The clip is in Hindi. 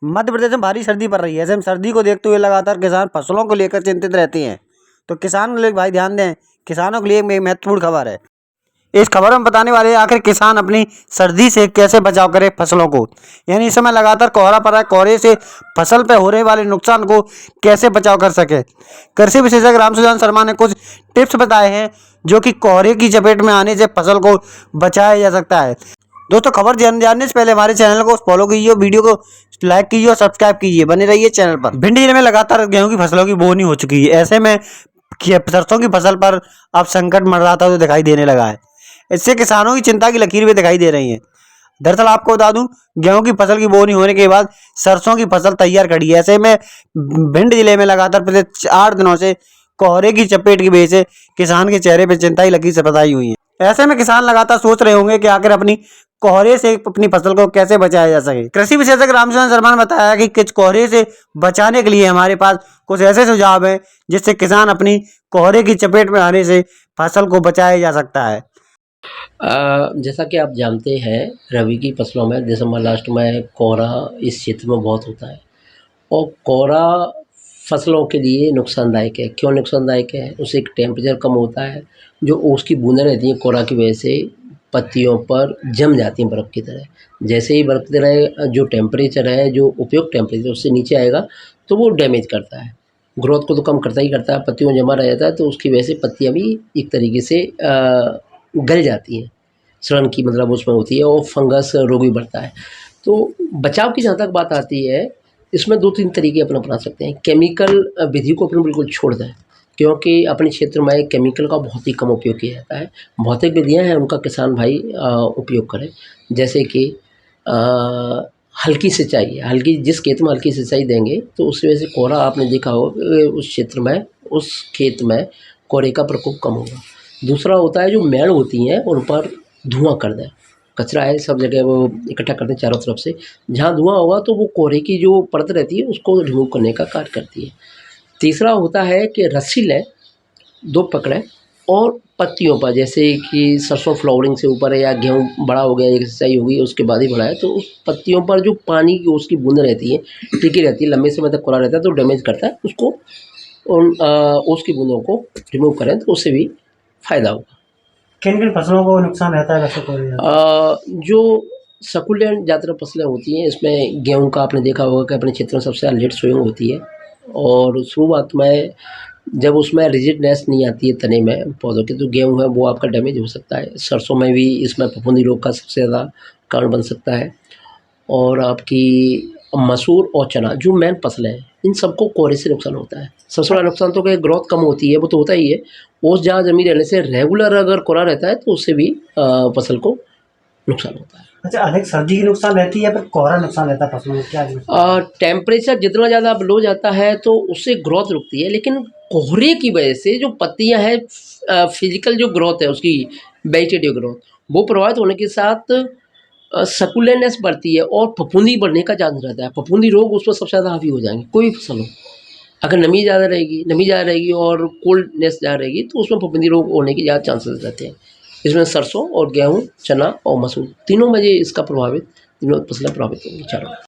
मध्य प्रदेश में भारी सर्दी पड़ रही है। ऐसे में सर्दी को देखते हुए लगातार किसान फसलों को लेकर चिंतित रहते हैं। तो किसान लोग भाई ध्यान दें, किसानों के लिए एक महत्वपूर्ण खबर है। इस खबर में बताने वाले हैं आखिर किसान अपनी सर्दी से कैसे बचाव करें फसलों को। यानी इस समय लगातार कोहरा पड़ रहा है, कोहरे से फसल पर होने वाले नुकसान को कैसे बचाव कर सके। कृषि विशेषज्ञ रामसुजान शर्मा ने कुछ टिप्स बताए हैं जो कि कोहरे की चपेट में आने से फसल को बचाया जा सकता है। दोस्तों, खबर जानने से पहले हमारे चैनल को फॉलो कीजिए, वीडियो को लाइक कीजिए और सब्सक्राइब कीजिए, बने रहिए चैनल पर। भिंड जिले में लगातार गेहूं की फसलों की बोनी हो चुकी है। ऐसे में सरसों की फसल पर अब संकट मंडराता हुआ दिखाई देने लगा है। इससे किसानों की चिंता की लकीर भी दिखाई दे रही है। दरअसल आपको बता दूं, गेहूं की फसल की बोनी होने के बाद सरसों की फसल तैयार खड़ी है। ऐसे में भिंड जिले में लगातार पिछले 8 दिनों से कोहरे की चपेट की वजह से किसान के चेहरे पर चिंता की लकीर से बताई हुई है। ऐसे में किसान लगातार सोच रहे होंगे कि आखिर अपनी कोहरे से अपनी फसल को कैसे बचाया जा सके। कृषि विशेषज्ञ रामचंद्र शर्मा ने बताया कि कुछ कोहरे से बचाने के लिए हमारे पास कुछ ऐसे सुझाव हैं जिससे किसान अपनी कोहरे की चपेट में आने से फसल को बचाया जा सकता है। जैसा कि आप जानते हैं, रबी की फसलों में दिसंबर लास्ट में कोहरा इस क्षेत्र में बहुत होता है और कोहरा फसलों के लिए नुकसानदायक है। क्यों नुकसानदायक है? उससे टेम्परेचर कम होता है, जो ओस की बूंदें रहती हैं कोहरा की वजह से पत्तियों पर जम जाती हैं बर्फ़ की तरह। जैसे ही बर्फ़ की तरह जो टेम्परेचर है, जो उपयुक्त टेम्परेचर उससे नीचे आएगा तो वो डैमेज करता है, ग्रोथ को तो कम करता ही करता है, पत्तियों में जमा रह जाता है, तो उसकी वजह से पत्तियाँ भी एक तरीके से गल जाती हैं, सड़न की मतलब उसमें होती है और फंगस रोग भी बढ़ता है। तो बचाव की जहाँ तक बात आती है, इसमें 2-3 तरीके अपन अपना सकते हैं। केमिकल विधि को अपन बिल्कुल छोड़ दें, क्योंकि अपने क्षेत्र में केमिकल का बहुत ही कम उपयोग किया जाता है। भौतिक विधियाँ हैं, उनका किसान भाई उपयोग करें। जैसे कि हल्की सिंचाई है, हल्की जिस खेत में हल्की सिंचाई देंगे तो उस वजह से कोहरा आपने देखा होगा उस क्षेत्र में, उस खेत में कोहरे का प्रकोप कम होगा। दूसरा होता है जो मेड़ होती हैं उन पर धुआँ कर दें। कचरा है सब जगह वो इकट्ठा कर दें चारों तरफ से, जहाँ धुआँ होगा तो वो कोहरे की जो परत रहती है उसको रिमूव करने का कार्य करती है। तीसरा होता है कि रस्सी लें, 2 पकड़ें और पत्तियों पर, जैसे कि सरसों फ्लावरिंग से ऊपर है या गेहूँ बड़ा हो गया, एक सिंचाई हो गई उसके बाद ही बढ़ाएँ, तो उस पत्तियों पर जो पानी की उसकी बूँदें रहती हैं टिकी रहती है, लंबे समय तक कोहरा रहता है तो डैमेज करता है उसको। उन उसकी बूँदों को रिमूव करें तो उससे भी फ़ायदा होगा। किन किन फसलों को नुकसान रहता है वैसे कोहरे? जो सकुलेंट ज़्यादातर फसलें होती हैं, इसमें गेहूँ का आपने देखा होगा कि अपने क्षेत्र में सबसे ज़्यादा लेट सोइंग होती है और शुरुआत में जब उसमें रिजिडनेस नहीं आती है तने में पौधों के, तो गेहूँ है वो आपका डैमेज हो सकता है। सरसों में भी इसमें फफूंदी रोग का सबसे ज़्यादा कारण बन सकता है और आपकी मसूर और चना जो मेन फसलें हैं, इन सबको कोहरे से नुकसान होता है। सबसे बड़ा नुकसान तो क्या, ग्रोथ कम होती है, वो तो होता ही है। ओस जहाँ जमी रहने से रेगुलर अगर कोहरा रहता है तो उससे भी फसल को नुकसान होता है। अच्छा, अधिक सर्दी की नुकसान रहती है या फिर कोहरा नुकसान रहता है फसलों में, क्या? टेम्परेचर जितना ज़्यादा लो जाता है तो उससे ग्रोथ रुकती है, लेकिन कोहरे की वजह से जो पत्तियां हैं, फिजिकल जो ग्रोथ है उसकी, वेजिटेटिव ग्रोथ, वो प्रभावित होने के साथ सकुलेंटनेस बढ़ती है और फफूंदी बढ़ने का चांस रहता है। फफूंदी रोग उस पर सबसे ज़्यादा हावी हो जाएंगे, कोई भी फसल हो। अगर नमी ज़्यादा रहेगी और कोल्डनेस ज़्यादा रहेगी तो उसमें फफूंदी रोग होने के ज़्यादा चांसेस रहते हैं। इसमें सरसों और गेहूँ, चना और मसूर तीनों में ये इसका तीनों फसलें प्रभावित होंगी चारों।